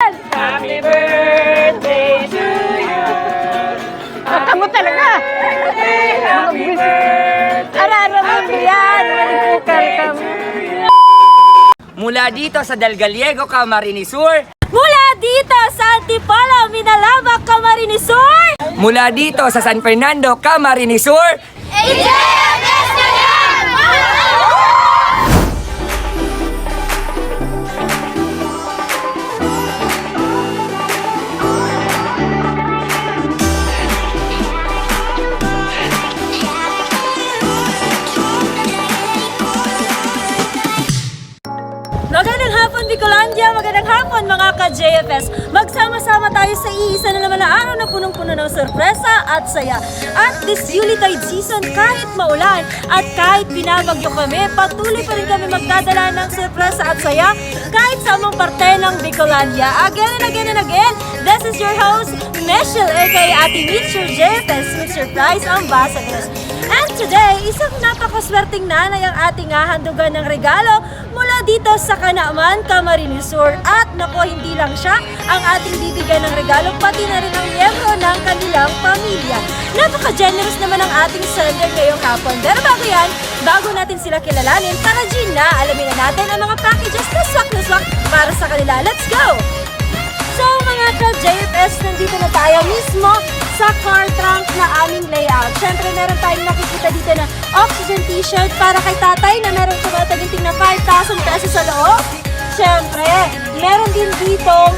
yan! Happy birthday to you. Katango talaga! Happy birthday. Arara mo yan! Malikukal ka mo. Mula dito sa Del Gallego, Camarines Sur. Mula dito sa Antipolo, Minalaba, Camarines Sur. Mula dito sa San Fernando, Camarines Sur. JFS na yan! Magandang hapon, Bicolandia! Magandang hapon, mga ka-JFS! Magsama-sama tayo sa iisa na naman na araw na punong-puno ng sorpresa at saya. At this Yuletide season, kahit maulan at kahit binabagyo kami, patuloy pa rin kami magdadala ng sorpresa at saya kahit sa among parte ng Bicolandia. Again and again and again, this is your host, Michelle, aka Ate Mitch, your JFS with Surprise Ambassadors. And today, isang napakaswerteng nanay ang ating hahandugan ng regalo mula dito sa Kanaman, Camarines Sur. At nako, hindi lang siya ang ating bibigyan ng regalo, pati na rin ang miyembro ng kanilang pamilya. Napaka-generous naman ang ating sender ngayong hapon. Pero bago natin sila kilalanin, tara Gina, alamin na natin ang mga packages na swak para sa kanila. Let's go! So mga ka-JFS, nandito na tayo mismo sa car trunk na aming layout. Siyempre meron tayong nakikita dito na oxygen t-shirt para kay tatay na meron tumataginting na 5,000 pesos sa loob. Siyempre, meron din dito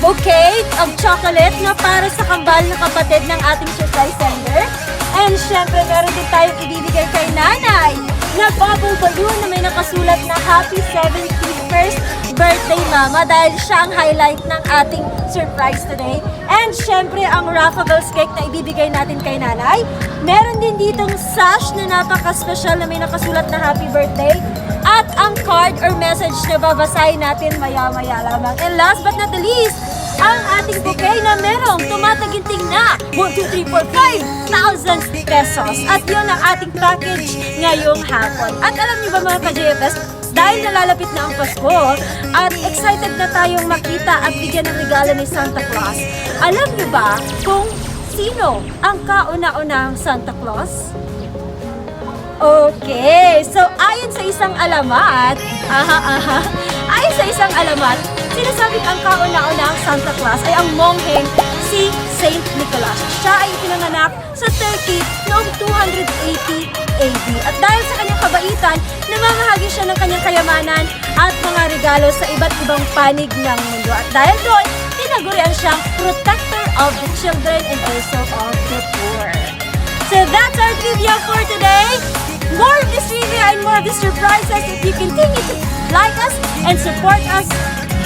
bouquet of chocolate na para sa kambal na kapatid ng ating surprise sender. And siyempre, meron din tayong ibibigay kay nanay na bubble balloon na may nakasulat na Happy 71st Birthday Mama dahil siya ang highlight ng ating surprise today. And syempre, ang Raffables cake na ibibigay natin kay nanay. Meron din ditong sash na napaka-special na may nakasulat na Happy Birthday. At ang card or message na babasahin natin maya-maya lamang. And last but not the least, ang ating bouquet na merong tumataginting na 1,2,3,4,5,000 pesos. At yun ang ating package ngayong hapon. At alam niyo ba mga ka-JFS, dahil nalalapit na ang Pasko at excited na tayong makita at bigyan ng regalo ni Santa Claus, alam niyo ba kung sino ang kauna-unang Santa Claus? Okay, so ayon sa isang alamat, sinasabing ang kauna-unang Santa Claus ay ang mongheng si Saint Nicholas. Siya ay pinanganak sa Turkey noong 280 AD. At dahil sa kanyang kabaitan, namamahagi siya ng kanyang kayamanan at mga regalo sa iba't ibang panig ng mundo. At dahil doon, tinagurian siyang protector of the children and also of the poor. So that's our trivia for today. More of this trivia and more of these surprises if you continue to like us and support us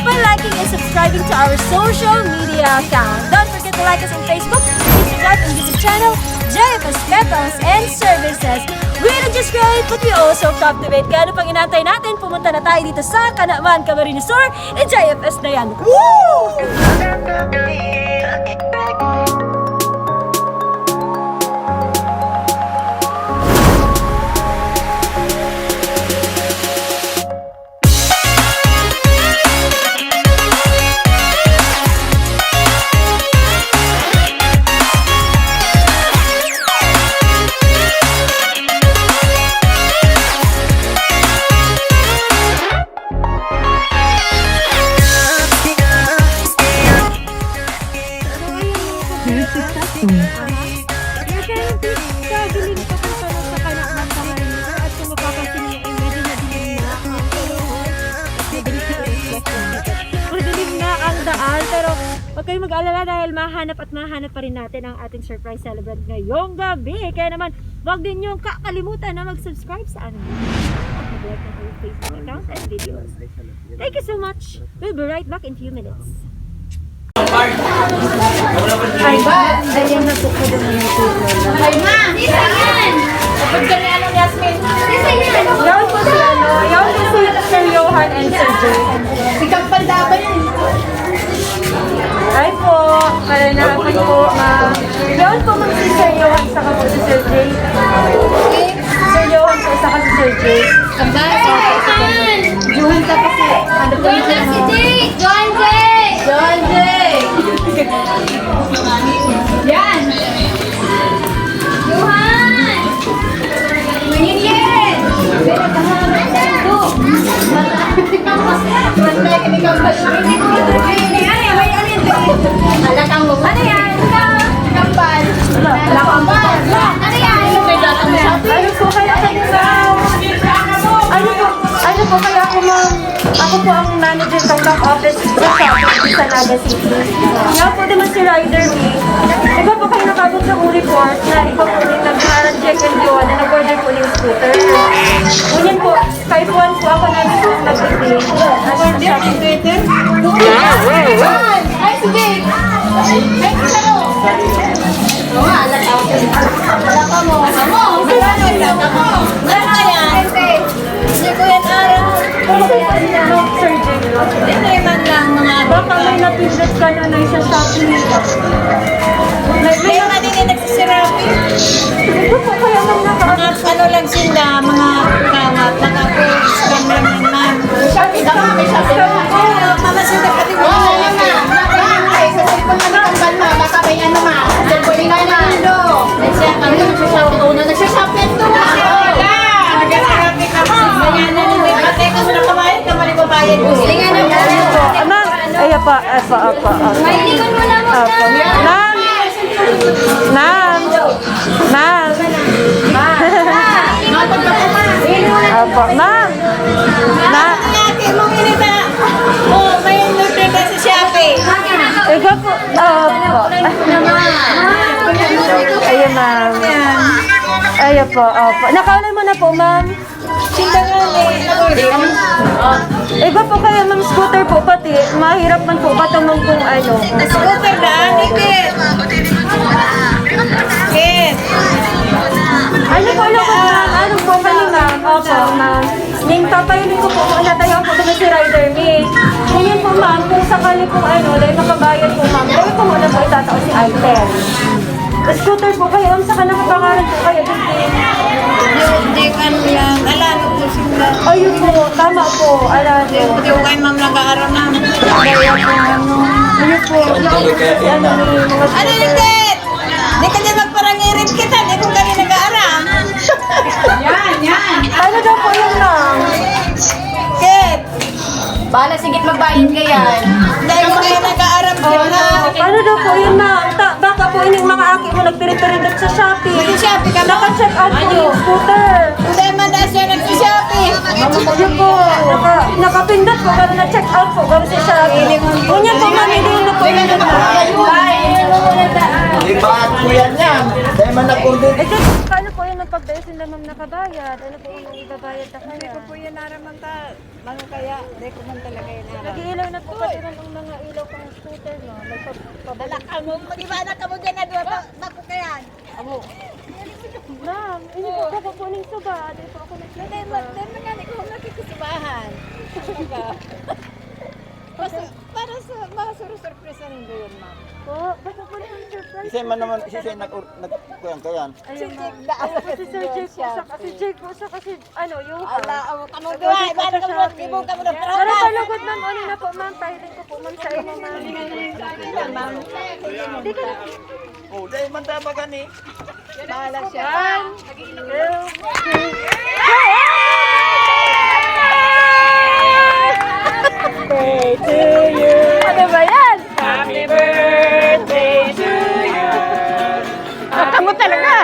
by liking and subscribing to our social media account. Don't forget to like us on Facebook, subscribe and YouTube channel, JFS Petals and Services. We don't just create, but we also captivate. Kaya ano pang inantay natin, pumunta na tayo dito sa Kanaman, Camarines Sur, and JFS na yan. Woo! Kagaling pa kung saan sa Kanaman, Camarines Sur at kung mapapansin niyo ay medyo madilim na ang panahon. Madilim na ang daan, pero huwag kayong mag-alala dahil mahanap pa rin natin ang ating surprise celebrant ngayong gabi. Kaya naman, huwag din niyong kakalimutan na mag-subscribe sa ating Facebook account and videos. Thank you so much. We'll be right back in a few minutes. Ay ba? Ayan na po ko din ang YouTube. Ay ma! Isa yan! Kapag gani anong Yasmin? Isa yan! Yawan po si yawan po si Sir Johan and Sir Jay. Si Kampaldaban yan. Ay po, kalanapan po ma. Yawan po mag si Sir Johan saka po si Sir Jay. Sir Johan po saka si Sir Jay. Kambal! Johan tapos si ano po? Johan si Jay! Johan Jay! Ako po ang manager ng back office sa Shopee sa Naga City. Nga po naman si Rider Me. Iba po kayo nakabot sa report na iba po rin nag-check and go na nag-order po ng scooter. Ngunyan po, 5-1 po ako namin po mag-pay. Ako yung shopping Twitter. Ay, sige! Ay, ano? Oo nga, alam ako. Wala ka mo. Ako! Wala ka yan. Hindi ko yan araw. Sir Jay. Hindi man lang mga... Baka may napindot ka na na sa Shopee. May mga din yung nagsisirapi. Ito po kaya nang naka-anas. Ano lang sila, mga kawat. Naka-scam lang yan, ma'am. Shopee ka, may Shopee ka. Mama, sila pati mo. Oo, mama. Sa cellphone na nakambal mo, baka may ano ma. Cellphone ka na. Kami nagsashopee. Una nagsashopee ito. Nagsashopee ka. Bayanan mo. Pati ka mo nakabayad ka, mali babayad mo. Sige nga na. Ma'am, ay apa. Mahilingan mo na mo. Ma'am. Apa, ma'am. Ate mong inita. Oh, may order ka sa Shopee. Ikaw po. Opo. Ayun, ma'am. Ayun po, opo. Nakaulay mo na po, ma'am. Sindangan Iba po kaya, ma'am, scooter po pati. Mahirap man po patamang kung ano. Scooter na, Nikit. Kit. Ano po, ma'am? Ano po kami, ma'am? Opo, ma'am. Ning papayunin ko po muna tayo po doon si Rider Me. Ngayon po, ma'am, kung sakali po ano, dahil makabayad po, ma'am, dahil po muna po itatao si item. Scooter po kayo, ma'am, saka nakapangalan po kayo doon. Hindi ka lang. Alam ko sila. Ayun po, tama po, alam po. Hindi ko kayo ma'am nag-aaral na. Kaya po ano. Ayun po, si ano ni mga Ano Nikit? Hindi ka dyan magparangirin kita. Hindi ko kami nag-aaral. Yan. Ano daw po yun, ma'am? Kit. Bala, sigit magbayad ka yan. Hindi ko kayo nag-aaral. Ano daw po yun, ma'am? Baka po ining mga aki mo nagpirit-pirit sa Shopee. Nag-Shopee ka, ma'am? Naka-check out po yung scooter. Hindi man na siya nag-Shopee. Yun po, nakapindot po, pero na-check out po, pero sa Shopee. Kunya po, ma'am, hindi na po yun. Ibahan ko yan. Dahil man nag-order. Eh, paano po yun pag sila, ma'am, nakabayad? Ano po yung ibabayad na kaya? Po yan naraman ka. Ano kaya? Hindi ko man talaga yan naraman. Nag-iilaw na po pati rin ang mga ilaw pang scooter, no? May Dala ka mo. Mag-ibana ka mo dyan na doon. Bako ka yan. Ma'am, hindi po ako po ng suba. Hindi po ako nagsuba. Hindi nga, ikaw nakikisubahan. Para sa mga surpresa ninyo yun, ma'am. Po, baka po ng surprise. Isay man naman, isay nag-kuyan ka yan. Ayun, ma'am. Si Sir Jake po siya, kasi Jake po siya, kasi ano, yung... Ala, kamo doon. Ibana ka mo. Ibong ka mo ng Pero perawan. palugod, ma'am, ano na po, ma'am, pahiling ko po, ma'am, sa inyo, ma'am. Hindi ka na. Oh, dahil man tama ka ni. Bahala siya. 1, 2, 3. Birthday to you. Ano ba yan? Happy birthday to you. Kamo talaga.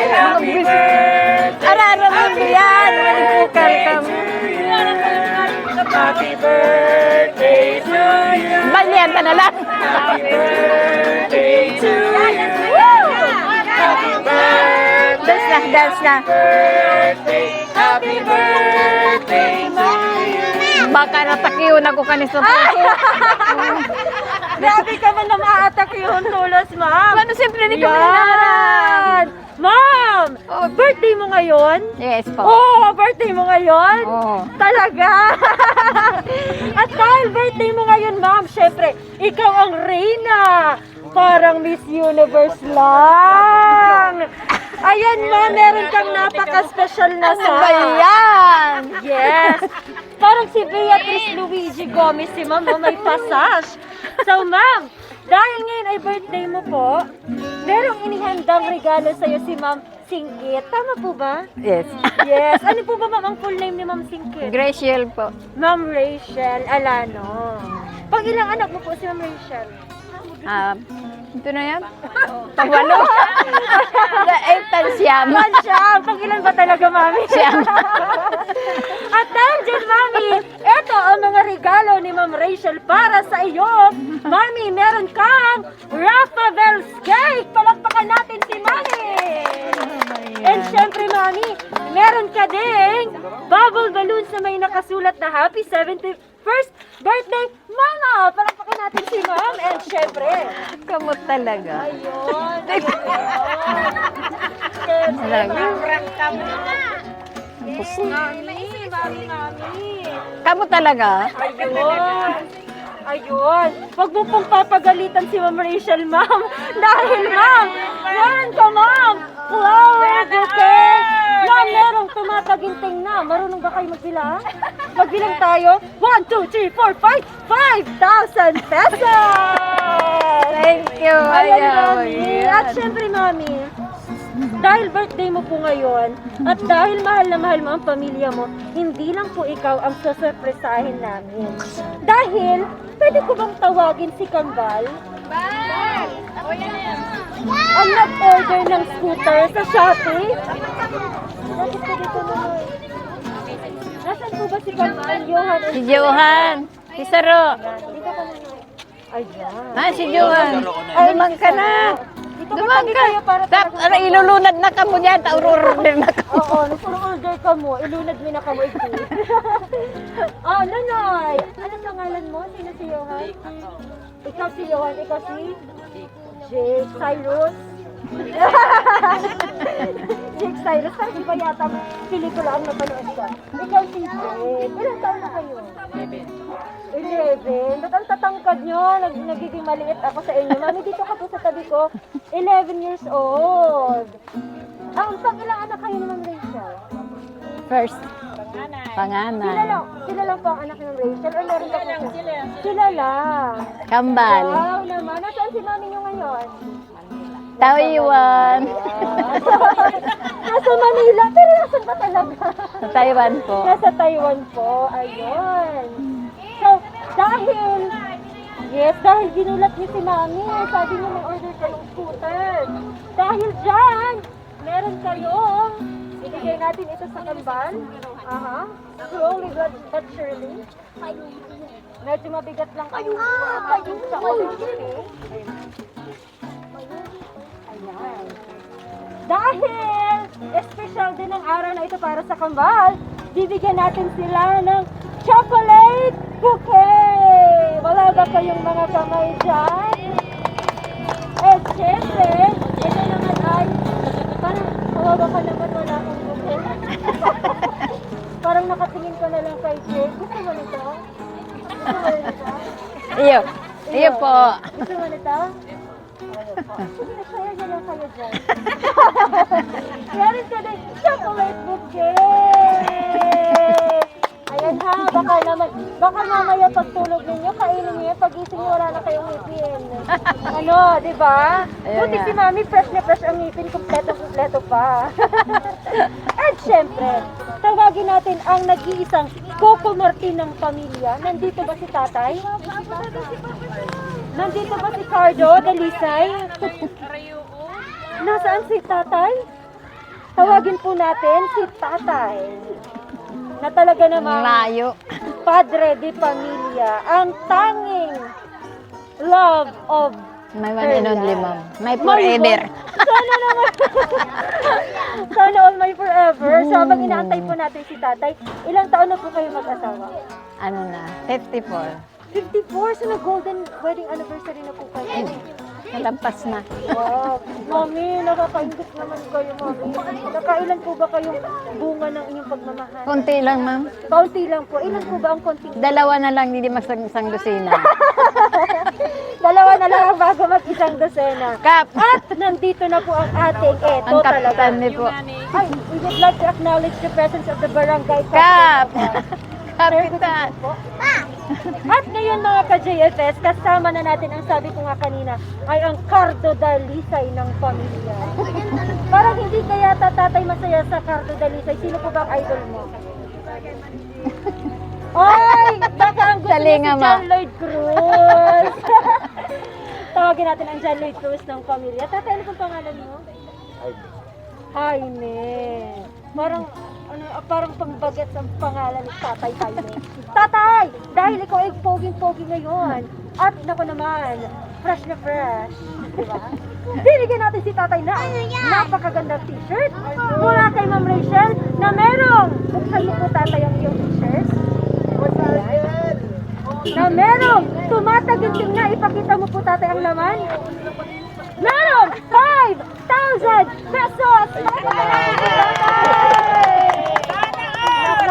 Happy birthday. Ara-ara mo yan. Manipukal ka mo. Happy birthday to you. Banyan ka na lang. Happy birthday to you. Happy birthday. Dance na. Birthday. Happy birthday to you. Baka natakiyon ako kanisa po. Grabe ka man na ma-attack yung tulos, ma'am. Ano siyempre hindi ko Yan. mananaran. Ma'am, birthday mo ngayon? Yes po. Oh, birthday mo ngayon? Oo. Talaga? At dahil birthday mo ngayon, ma'am, syempre, ikaw ang reyna. Parang Miss Universe lang. Ayan, ma'am, meron kang napaka-special na sa... Ano ba yan? Yes. Parang si Beatrice Luigi Gomez, si ma'am, oh, may passage. So, ma'am, dahil ngayon ay birthday mo po, merong inihandang regalo sa'yo si ma'am Singkit. Tama po ba? Yes. Yes. Ano po ba, ma'am, ang full name ni ma'am Singkit? Graciel po. Ma'am Rachel Alano. Pag ilang anak mo po si ma'am Rachel? Ito na yan? Pagwalo? Tansiyam. Tansiyam! Pag ilan ba talaga, Mami? Siyam. At dahil dyan, Mami, ito ang mga regalo ni Ma'am Rachel para sa iyo. Mami, meron kang Rafael's cake. Palakpakan natin si Mami. And syempre, Mami, meron ka ding bubble balloons na may nakasulat na Happy 71st Birthday, Mama! Palakpakan natin si Ma'am. And syempre, Kamot talaga. ayun. Talaga. Mami. Kamot talaga? Ayun. Ayun. Huwag mo pong papagalitan si Ma'am Rachel, Ma'am. Dahil, Ma'am, meron ka, Ma'am, flower bouquet. Ma'am, merong tumataginting na. Marunong ba kayo magbilang? Magbilang tayo. 1, 2, 3, 4, 5. 5,000 pesos! Thank you. Ayan, Ayaw. Mami. At syempre, Mami, dahil birthday mo po ngayon, at dahil mahal na mahal mo ang pamilya mo, hindi lang po ikaw ang susurpresahin namin. Dahil, pwede ko bang tawagin si Kambal? Ang nag-order ng scooter sa Shopee? Bakit ka dito naman? Nasaan po ba si Kambal? Johan? Si Johan. Si Saro. Dito ka naman. Ayan. Ah, si Johan. Dumang ka na. Dito ka Dumang tabi ka. tayo para Ano, ilulunad na ka mo dyan. Taurururder na ka. Oo, nung order ka mo, ilunad mo na ka mo ito. Oh, Nanay! Anong pangalan mo? Sino si Johan? Ikaw si Johan, ikaw si? Jake Cyrus. Jake Cyrus, parang iba yata ang pelikula ang napanood ka. Ikaw si Jake. Ilang taon na kayo? 11. Ba't ang tatangkad nyo? Nagiging maliit ako sa inyo. Mami, dito ka po sa tabi ko. 11 years old. Ang pang-ilang anak kayo ni Ma'am Rachel? First. Panganay. Sila lang po ang anak ni Ma'am Rachel? Or meron ka po? Sila lang. Kambal. Wow naman. Nasaan si Mami nyo ngayon? Taiwan. Nasa Manila. Pero nasan ba talaga? Sa Taiwan po. Nasa Taiwan po. Ayun. So, dahil ginulat niyo si Mami, sabi niyo may order kayong scooter. Dahil dyan, meron kayong, ibigay natin ito sa Kambal. Aha. Slowly but surely. Medyo mabigat lang kayo. Sa order. Ayan. Dahil special din ang araw na ito para sa Kambal, bibigyan natin sila ng chocolate bouquet! Wala ba kayong mga kamay dyan? Eh, syempre, ito naman ay, parang kawawa ka naman, wala akong bouquet. Parang nakatingin ka na lang kay Jake. Gusto mo nito? Gusto mo nito? Iyo. Iyo po. Gusto mo nito? Sige, kaya niya lang kayo dyan. Meron ka din chocolate bouquet! Ayan ha, baka mamaya pagtulog ninyo, kainin niyo, pag-ising niyo, wala na kayong ngipin. Ano, di ba? Ayun Buti nga. si Mami, fresh na fresh ang ngipin, kumpleto pa. At syempre, tawagin natin ang nag-iisang Coco Martin ng pamilya. Nandito ba si tatay? Nandito ba si Cardo, Dalisay? Nasaan si tatay? Tawagin po natin si tatay. Na talaga namang Layo. padre de pamilya, ang tanging love of May one and only ma'am. May My forever. Sana naman. Sana all my forever. So habang inaantay po natin si tatay, ilang taon na po kayo mag-asawa? Ano na? 54. 54, so na-golden wedding anniversary na po kayo. Nalampas na. Wow. Mami, nakakaingit naman kayo, Mami. Nakailan po ba kayong bunga ng inyong pagmamahal? Konti lang ma'am. Kaunti lang po. Ilan po ba ang konting? Dalawa na lang, hindi magsang dosina. Dalawa na lang ang bago mag-isang dosena. Kap! At nandito na po ang ating eto Ang talaga. kapitan ni po. Ay, we would like to acknowledge the presence of the barangay Kap! captain. Kapitan! At ngayon mga ka-JFS, kasama na natin ang sabi ko nga kanina, ay ang Cardo Dalisay ng pamilya. Parang hindi kaya tatay masaya sa Cardo Dalisay. Sino po ba ang idol mo? Ay! Baka ang gusto niya Salinga, si ma. John Lloyd Cruz. Tawagin Tawagin natin ang John Lloyd Cruz ng pamilya. Tatay, ano pong pangalan mo? Jaime. Parang pambagat ang pangalan ni Tatay Jaime. Tatay! Dahil ikaw ay poging-pogi ngayon. At naku naman, fresh na fresh. Diba? Binigyan natin si Tatay na napakagandang t-shirt mula kay Ma'am Rachel na merong, buksan mo po Tatay ang iyong t-shirt. Na merong tumataginting na, ipakita mo po Tatay ang laman. Merong 5,000 pesos!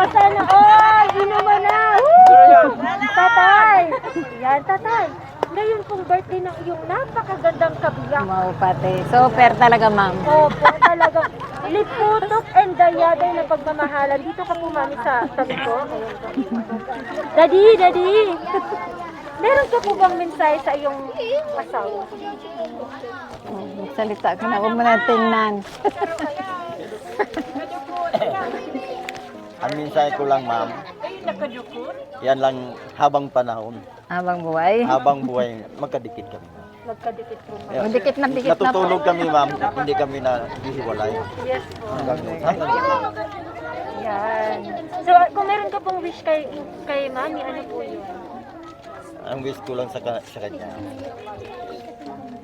Sana all! Inuman na! Woo! Tatay! Yan, Tatay. Ngayon pong birthday ng iyong napakagandang kabiyak. Mau pati. Super talaga, ma'am. Opo, talagang liputok and dayaday na pagmamahalan. Dito ka po, mami, sa tabi ko. Ayan po. Daddy! Meron ka po bang mensahe sa iyong asawa? Salita ka na, huwag mo na tingnan. Ang mensahe ko lang, ma'am, yan lang habang panahon, Habang buhay. habang buhay, magkadikit kami. Magkadikit po, ma'am. Yan. Dikit na po. Natutulog kami, ma'am, hindi kami na hihiwalay. Yes po. Hanggang Yan. So, kung meron ka pong wish kay mami, ano po yun? ang wish ko lang sa kanya,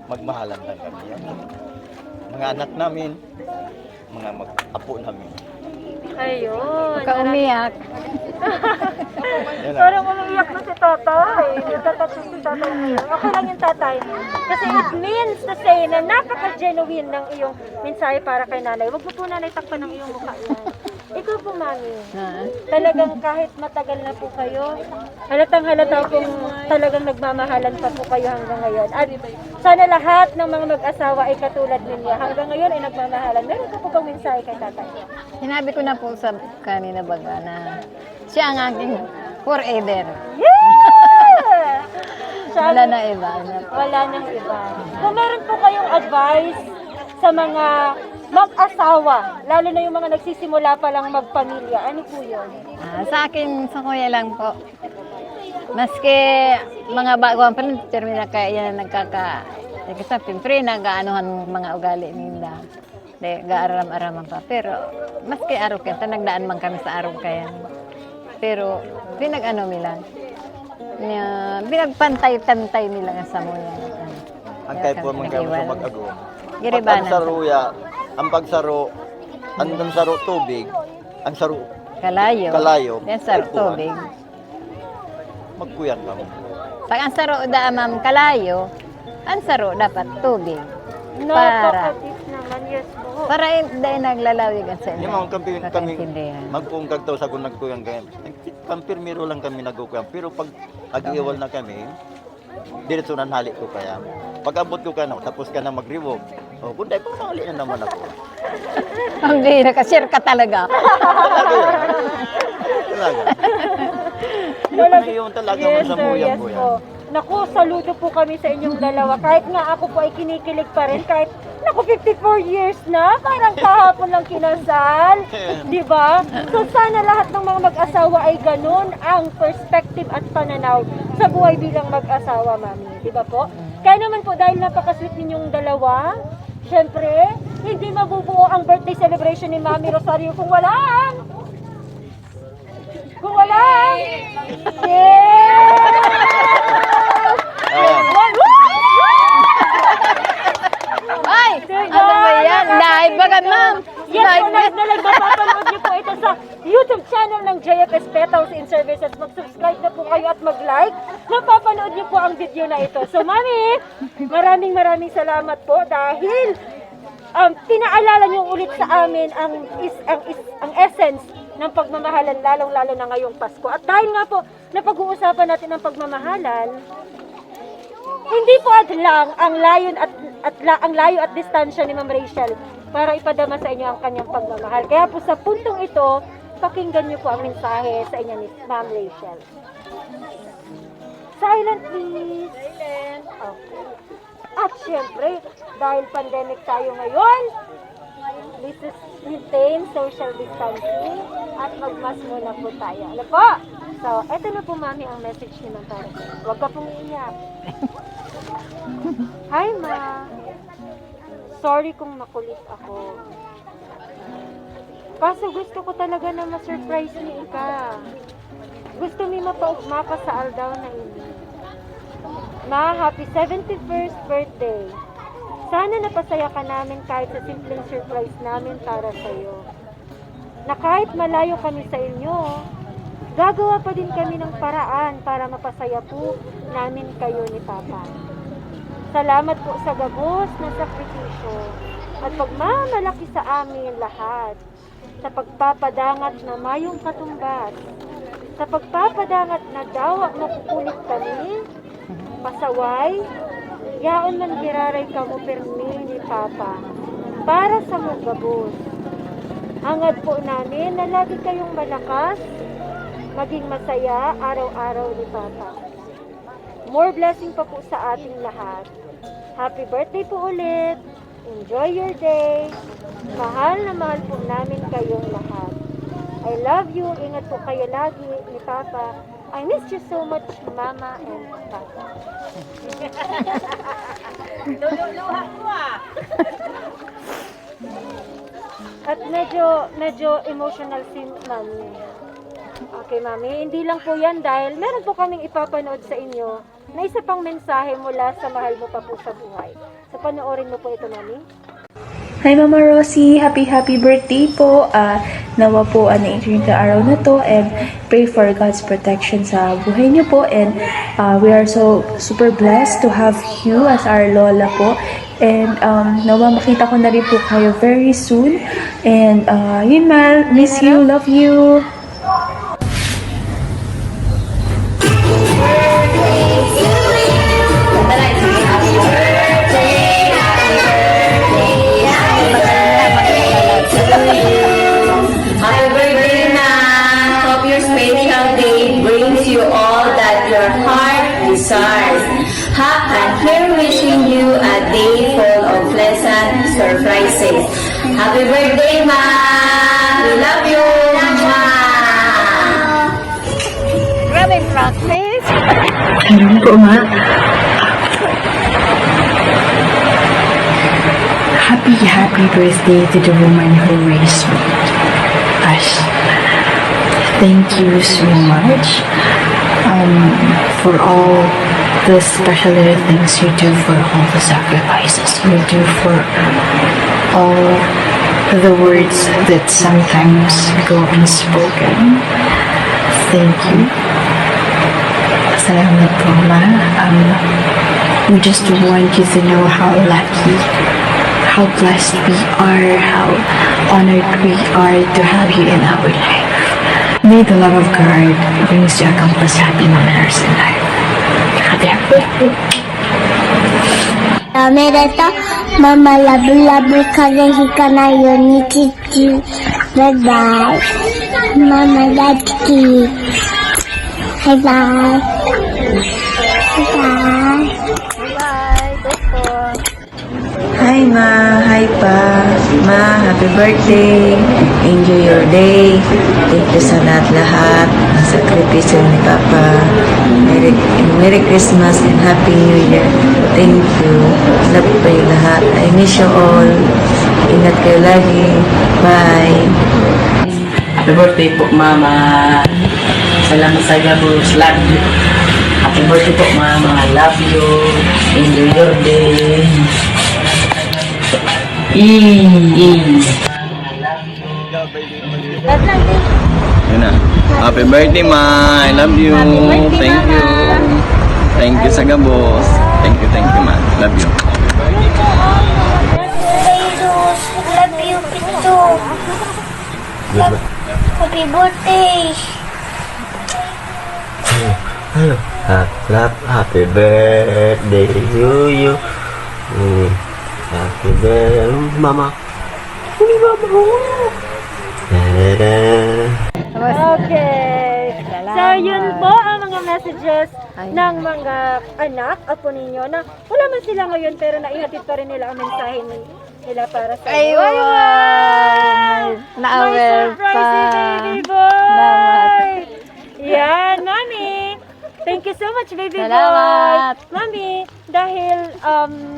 magmahalan lang kami. Mga anak namin, mga apo namin. Ayun. Huwag ka umiyak. Yan lang. Parang umiiyak na si tatay. Nagtatouch si tatay umiiyak. Okay lang yung tatay mo. Kasi it means to say na napaka-genuine ng iyong mensahe para kay nanay. Huwag mo po nanay takpan ng iyong mukha yan. Ikaw po, mami. Talagang kahit matagal na po kayo, halatang-halata pong talagang nagmamahalan pa po kayo hanggang ngayon. At sana lahat ng mga mag-asawa ay katulad ninyo. Hanggang ngayon ay nagmamahalan. Meron ka po bang mensahe kay tatay? Sinabi ko na po sa kanina baga na siya ang aking forever. Yeah! Wala na iba. Wala nang iba. Kung meron po kayong advice sa mga mag-asawa, lalo na yung mga nagsisimula pa lang magpamilya, ano po yun? Sa akin, sa kuya lang po. Maski mga baguhan pa rin, pero na kaya kasi pimpre, nag-aanohan mga ugali nila. Ga-aram-araman pa. Pero, maski araw kaya, nagdaan man kami sa araw kaya. Pero, pinag-ano nila. Pinagpantay-tantay nila nga sa muya. Ang kay po mga kayo sa mag-ago. Giribanan. Ang pagsaro, ang saro tubig, ang saro Kalayo. Yan saro upuan. tubig. Magkuyan kami. Pag ang saro ma'am kalayo, ang saro dapat tubig. Napaka-deep naman, yes po. Para hindi naglalawig ang sa Hindi mga kami Pagkaintindihan. magpungkag daw sa kung nagkuyan kayo. Kampirmiro lang kami nagkuyan. Pero pag ag-iwal na kami, diretso na hali ko kaya. Pag abot ko ka na, tapos ka na mag-rewog. O, bunday, pumali na naman ako. Ang bihira ka, share ka talaga. Talaga. Yung talaga Yes, sa sir, muyang yes po yan. po. Naku, saludo po kami sa inyong dalawa. Kahit nga ako po ay kinikilig pa rin, kahit naku, 54 years na, parang kahapon lang kinasal. Di ba? So sana lahat ng mga mag-asawa ay ganun ang perspective at pananaw sa buhay bilang mag-asawa, mami. Di ba po? Kaya naman po, dahil napaka-sweet ninyong dalawa, syempre, hindi mabubuo ang birthday celebration ni Mami Rosario kung walang Ay! Ano ba yan? Live ba ka, ma'am? Yes, po, live na live. Mapapanood niyo po ito sa YouTube channel ng JFS Petals in Services. Mag-subscribe na po kayo at mag-like. Mapapanood niyo po ang video na ito. So, Mami, maraming salamat po dahil pinaalala niyo ulit sa amin ang essence ng pagmamahalan, lalong-lalo na ngayong Pasko. At dahil nga po, napag-uusapan natin ang pagmamahalan, hindi po lang ang layo at distansya ni Ma'am Rachel para ipadama sa inyo ang kanyang pagmamahal. Kaya po sa puntong ito, pakinggan niyo po ang mensahe sa inyo ni Ma'am Rachel. Silent please. Silent. Okay. At syempre, dahil pandemic tayo ngayon, please maintain social distancing at mag-mask muna po tayo. Ano po? So, eto na po, Mami, ang message ni Ma'am Rachel. Huwag ka pong iiyak. Hi, Ma. Sorry kung makulit ako. Kaso gusto ko talaga na ma-surprise ni Ika. Gusto mi mapaugma pa sa aldaw na ini. Ma, happy 71st birthday. Sana napasaya ka namin kahit sa simpleng surprise namin para sa'yo. Na kahit malayo kami sa inyo, gagawa pa din kami ng paraan para mapasaya po namin kayo ni Papa. Salamat po sa gabos na sakripisyo at pagmamalaki sa amin lahat. Sa pagpapadangat na mayong katumbas, sa pagpapadangat na dawa makukulit kami, pasaway, yaon man giraray ka mo permi ni Papa, para sa mong gabos. Hangad po namin na lagi kayong malakas, maging masaya araw-araw ni Papa. More blessing pa po sa ating lahat. Happy birthday po ulit. Enjoy your day. Mahal na mahal po namin kayong lahat. I love you. Ingat po kayo lagi ni Papa. I miss you so much, Mama and Papa. Luluha ko ah. At medyo emotional si Mami. Okay, Mami. Hindi lang po yan dahil meron po kaming ipapanood sa inyo na isa pang mensahe mula sa mahal mo pa po sa buhay. So, panoorin mo po ito, Mami. Hi Mama Rosie, happy birthday po. Nawa po na-enjoy na araw na to and pray for God's protection sa buhay niyo po and we are so super blessed to have you as our lola po. And nawa makita ko na rin po kayo very soon. And yun ma, miss you, love you. Happy birthday, Ma'am! Hope your special day brings you all that your heart desires. And here wishing you a day full of pleasant surprises. Happy birthday, Ma'am! We love you! Grabe practice. Hindi po ma. Happy birthday to the woman who raised us. Thank you so much for all the special little things you do, for all the sacrifices you do, for all the words that sometimes go unspoken. Thank you. Salamat po, Ma. We just want you to know how lucky, how blessed we are, how honored we are to have you in our life. May the love of God brings you a countless happy moments in life. Happy birthday. Omedetou, Mama labu-labu kagehika na yonichichi. Bye-bye. Mama daiki. Bye-bye. Bye-bye. Hi Ma, hi Pa. Ma, happy birthday. Enjoy your day. Thank you sa lahat ng sakripisyo ni Papa. Merry Christmas and Happy New Year. Thank you. Love ko kayo lahat. I miss you all. Ingat kayo lagi. Bye. Happy birthday po, Mama. Salamat sa gabos. Love you. Happy birthday po, Mama. Love you. Enjoy your day. Yun na. Happy birthday, Ma. I love you. Thank you. Thank you sa gabos. Thank you, Ma. Love you. Love you, Pito. Happy birthday. Happy birthday to you. Happy birthday, Mama. Okay. So, yun po ang mga messages ng mga anak, apo ninyo, na wala man sila ngayon pero naihatid pa rin nila ang mensahe nila para sa iyo. Ayun! Na-aware May surprise pa. si baby boy! Yan, Mami! Thank you so much, baby Salamat. boy! Mami, dahil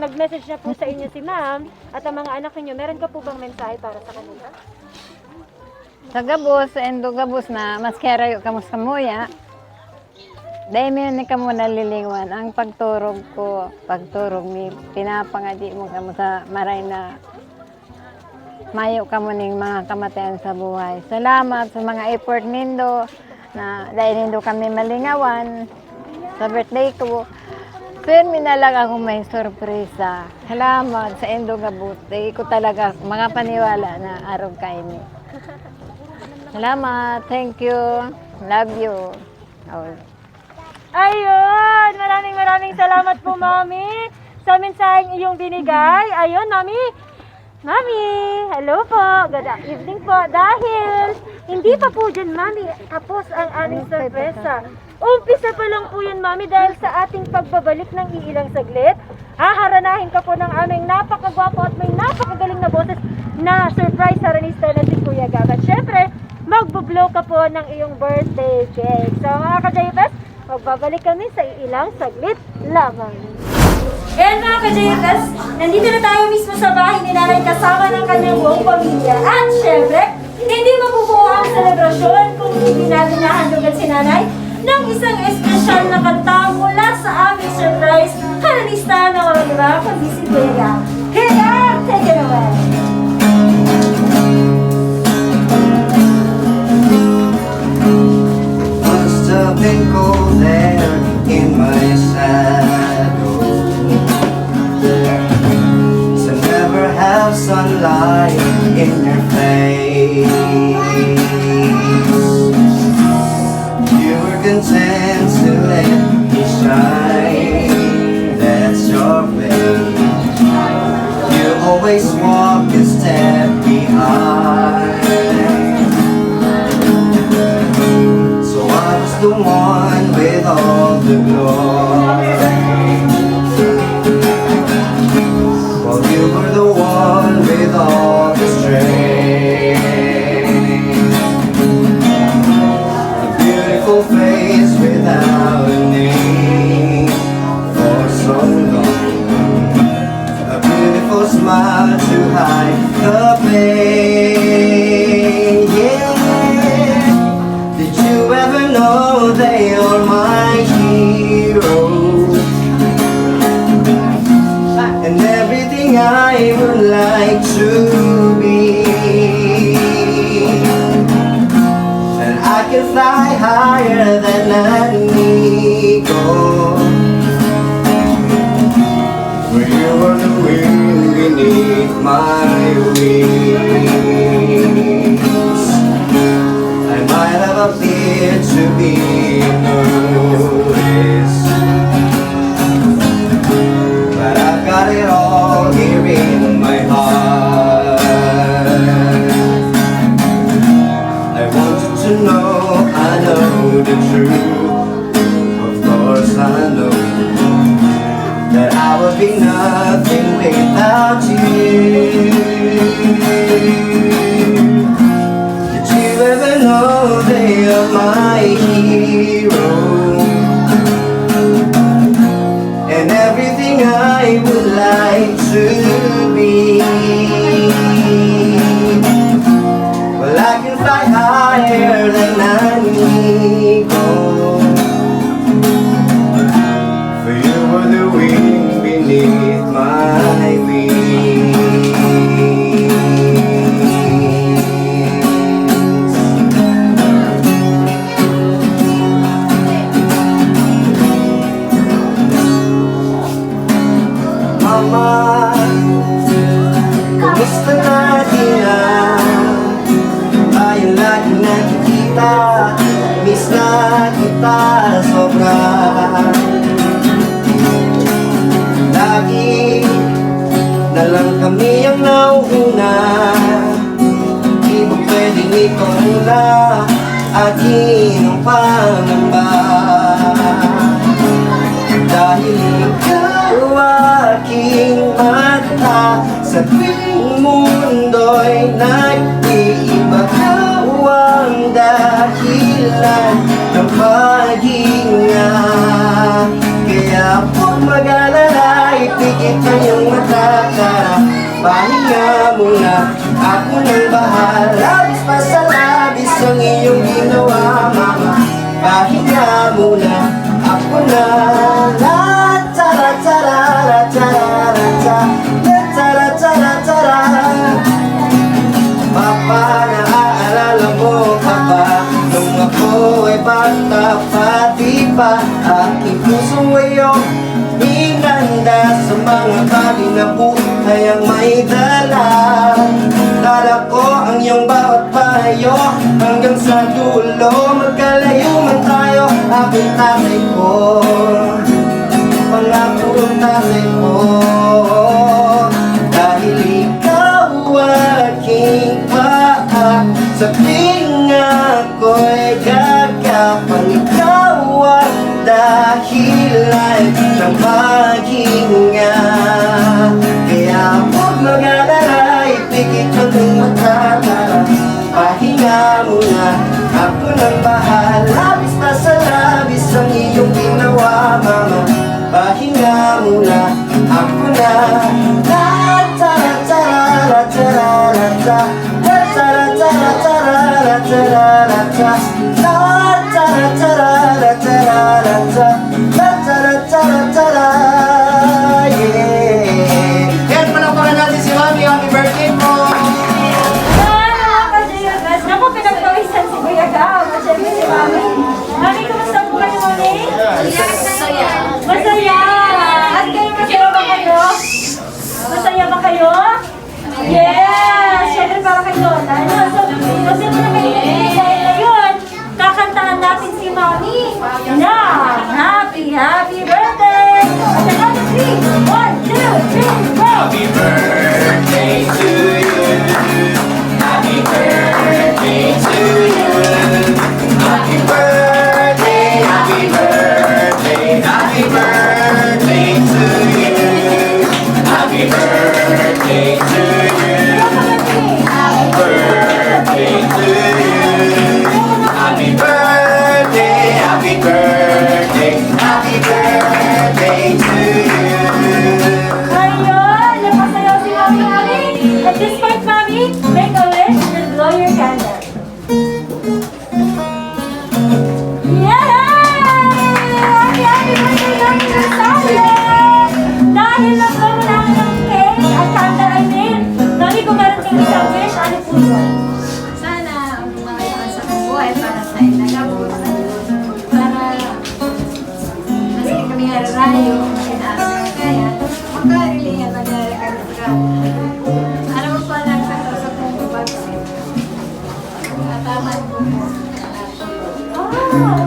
nag-message na po sa inyo si ma'am at ang mga anak ninyo. Meron ka po bang mensahe para sa kanila? Sa gabos, endo gabos na mas kerayo kamus kamuya. Dahil mo ni kamo nalilingwan. Ang pagturog ni pinapangadi mo kamo sa maray na mayo kamo ning mga kamatayan sa buhay. Salamat sa mga effort nindo na dahil nindo kami malingawan sa birthday ko. Pero minalag ako may sorpresa. Salamat sa endo gabos. Dahil ko talaga mga paniwala na araw kaini. Salamat. Thank you. Love you. Oh. Ayun! Maraming salamat po, Mami, sa mensaheng iyong binigay. Ayun, Mami. Mami, hello po. Good evening po. Dahil hindi pa po dyan, Mami, tapos ang aming sorpresa. Umpisa pa lang po yun, Mami, dahil sa ating pagbabalik ng iilang saglit, haharanahin ka po ng aming napakagwapo at may napakagaling na boses na surprise haranista na si Kuya Gab. At syempre, magbo-blow ka po ng iyong birthday cake. So mga ka-JFS, magbabalik kami sa ilang saglit lamang. And mga ka-JFS, nandito na tayo mismo sa bahay ni Nanay kasama ng kanyang buong pamilya. At syempre, hindi mabubuo ang selebrasyon kung hindi natin nahandugan si Nanay ng isang espesyal na kanta mula sa aming surprise haranista na walang iba kundi si Kuya Gab. Kuya Gab, take it away! Must have been cold there in my shadow. So never have sunlight in your face. You were content to let me shine. That's your fate. You always walk a step behind. The one with all the glory, while you were the one with all the strength. A beautiful face without a name for so long. A beautiful smile to hide the pain. Yeah. Did you ever know they are my heroes? And everything I would like to be. And I can fly higher than an eagle. For you are the wind beneath my wings. I might have appeared to be noticed, but I've got it all here in my heart. I want you to know I know the truth. Of course I know that I would be nothing without you. You ever know they are my hero? And everything I would like to be. Well, I can fly higher than an eagle. For you are the wind beneath my wings. Mama, kumusta na din na? Tayong lagi nakikita, miss na kita sobra. Lagi na lang kami ang nauuna. Di mo pwedeng ikaw akin ang pangamba. Dahil ikaw aking mata sa tuwing mundo'y nag-iiba. Ikaw ang dahilan ng paghinga. Kaya huwag mag-alala, ibigay pikit ang iyong mata. Tara, pahinga muna, ako nang bahala. Labis pa sa labis ang iyong ginawa, mama. Pahinga muna, ako na. La tara tara la tara la tara la tara tara tara. Papa, naaalala mo pa ba nung ako ay bata pa? Di ba aking puso ay iyong hinanda sa mga bagay na buhay ang may dala? Dala ko ang iyong bawat payo hanggang sa dulo. Magkalayo man tayo, aking tatay ko, pangako ng tatay ko. Dahil ikaw aking paa, sa tuwing ako'y gagapang, ikaw ang dahilan ng paghinga. Kaya huwag mag-alala, ipikit ang iyong mata. Pahinga muna, ako nang bahala. Labis na sa labis ang iyong ginawa, mama. Pahinga muna, ako na. La tara tara la tara la tara la tara tara tara la tara la tara la tara tara la tara la tara la tara tara tara. Yeah. Yan, pala natin si Mami. Happy birthday po! Mga ka-JFS, naku, pinagpawisan si Kuya Gao. Siyempre si Mami. Mami, kumusta po kayo, Mami? Masaya. Masaya! At kayo, masaya ba kayo? Masaya ba kayo? Yes! Siyempre para kay Lola. So, kasi mo na kayo dahil ngayon, kakantahan natin si Mami na happy, happy birthday! At the count of 3, 1, 2, 3, go! Happy birthday to you. Happy birthday to you. Happy birthday, happy birthday, happy birthday to you. Happy birthday to you. Happy birthday to you. Happy birthday, happy birthday, happy birthday to you. Ayun! Napasayaw si Mami. At this point, Mami, make a wish and blow your candle. Yay! Happy birthday, Mami Rosales! Dahil nagbawa mo namin ng cake at candle, I mean, Mami, kung meron kang isang wish, ano po yun? Sana ang mga iwan sa buhay para sa inagabos. Para maski kami hararayo, kinaarap kaya, makarilingan na narakarap ka. Ano mo pa lang sa kung bubagsin? Nataman po mo. Ah!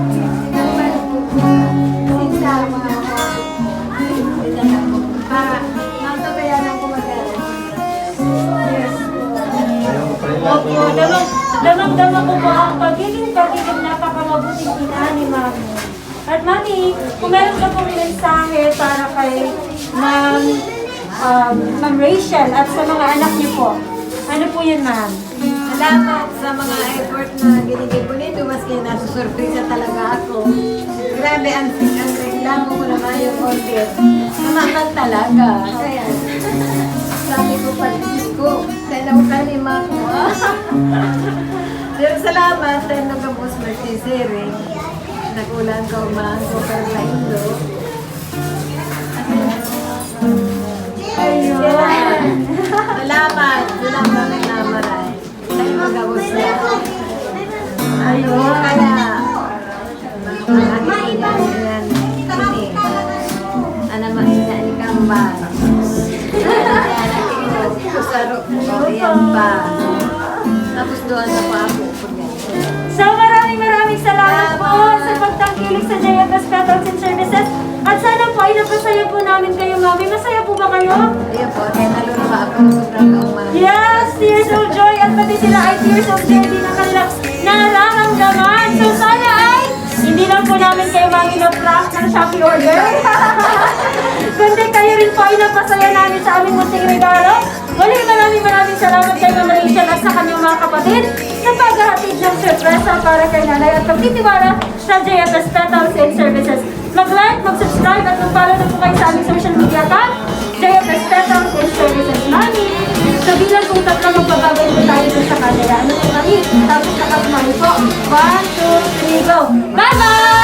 Sinta mga para natabayanan ko mag-aaral. Yes po. Opo, damang-dama ko po ang pagiging napakamabuting ina ni Mami. At Mami, kung meron ka pong mensahe para kay Ma'am Rachel at sa mga anak niyo po, ano po yun, Ma'am? Salamat sa mga effort na binigay ko nito, maski nasusurpresa talaga ako. Grabe, ang reklamo ko naman yung order. Naman talaga. Kaya, sabi ko pa ko, kaya ako kalima ko. Pero salamat, dahil nagkabos birthday series. Nakulang ka umahan ko pero sa ilo. Ayun. Salamat na maray. Dahil magkabos na. Ayun. Kaya, yan, ini. Ano makita ni Kamba? Kusarok mo, yan pa. Tapos doon na po ako. So maraming salamat po sa pagtangkilik sa JFS Petals and Services. At sana po ay napasaya po namin kayo, Mami. Masaya po ba kayo? Ayun po, kaya naluluwa ako ng sobrang kaumang. Yes, tears of joy. At pati sila ay tears of joy din ang kanilang nararamdaman. So sana ay hindi lang po namin kayo, Mami, na-prank ng Shopee order. Kundi kayo rin po ay napasaya namin sa aming munting regalo. Maraming salamat kay Ma'am Rachel at sa kanyang mga kapatid sa paghahatid ng sorpresa para kay nanay at pagtitiwala sa JFS Petals and Services. Mag-like, mag-subscribe at mag-follow na po kayo sa aming social media account, JFS 1, 2, 3, go! Bye-bye!